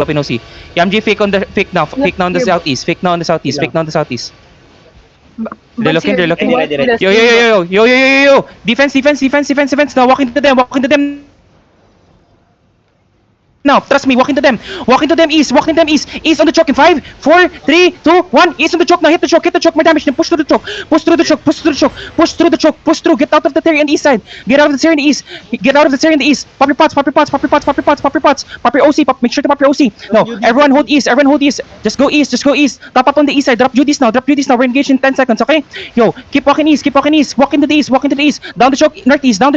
OC. Yamji fake now on the southeast. Fake now on the southeast. They're looking. Yo. Defense. Now walk into them. Now, trust me, walk into them east, east on the choke in 5, 4, 3, 2, 1, east on the choke, now hit the choke, more damage, then push through the choke, push through, get out of the area on the east side, get out of the area in the east, pop your pots, pop your OC, make sure to pop your OC, no, everyone hold east, just go east, top up on the east side, drop UDs now, we're engaged in 10 seconds, okay, yo, keep walking east, walk into the east, down the choke, northeast now,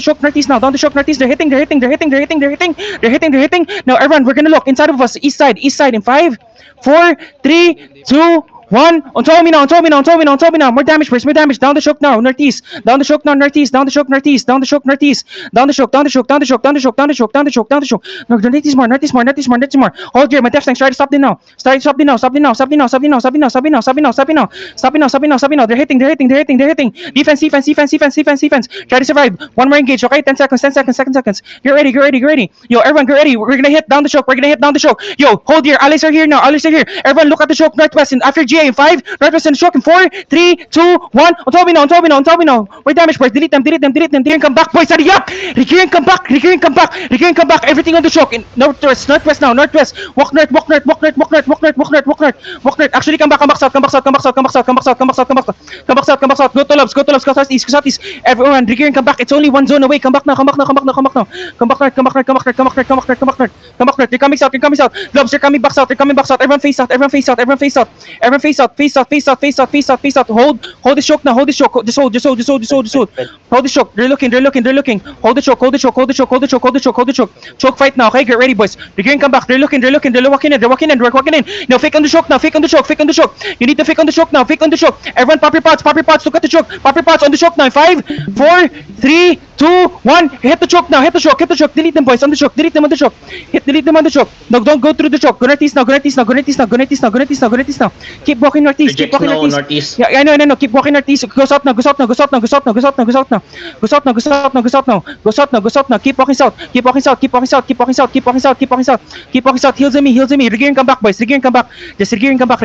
they're hitting, now everyone, we're gonna look inside of us, east side in 5, 4, 3, 2, 1. On top of me now. More damage, down the choke now, northeast. Down the choke, northeast. Down the choke. No, northeast more. Hold here, my def tanks, try to stop them now. Stop now. They're hitting. Defense. Try to survive. One more engage, okay? 10 seconds. Get ready. Yo, everyone, get ready. We're gonna hit down the choke. Yo, hold here. Allies are here now. Everyone, look at the choke northwest and after GA in 5, northwest and choke in 4, 3, 2, 1. On top of me now. Wait, damage boys. Delete them. Regearing come back, boys. Hurry up. Regearing come back. Everything on the choke. In northwest now. Walk north. Actually, come back south. Go to Lobs. Go southeast. Everyone, Regearing come back. It's only one zone away. Come back now. Come back north. They're coming south. Lobs, they're coming back south. Everyone face south. Hold this choke now. Just hold. Hold this choke. They're looking. Hold the choke. Choke fight now. Okay, get ready, boys. They're going to come back. They're walking in. Now fake on the choke. You need to fake on the choke now. Everyone pop your pots. Look at the choke. Pop your pots on the choke now. 5, 4, 3, 2, 1. Hit the choke now. Delete them, boys. On the choke. Delete them on the choke. No, don't go through the choke. Go northeast now. Keep walking northeast. Yeah, I know. Keep walking northeast. Go south now. Go south now. Keep walking south. Heals in me. Regearing come back, boys. Just regearing come back.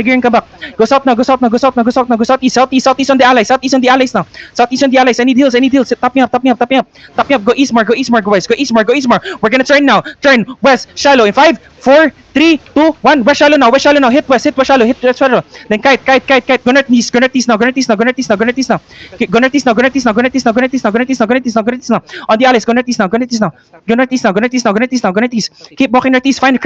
Go south now. Southeast on the allies. Now. Southeast on the allies. I need heals. Top me up. Go east more, boys. Go east more. We're gonna turn now. Turn west, shallow in 5, 4, 3, 2, 1. West shallow now. Hit west shallow. Then kite. Go northeast now. Go northeast now. On the allies, go northeast now. Keep walking northeast. Find the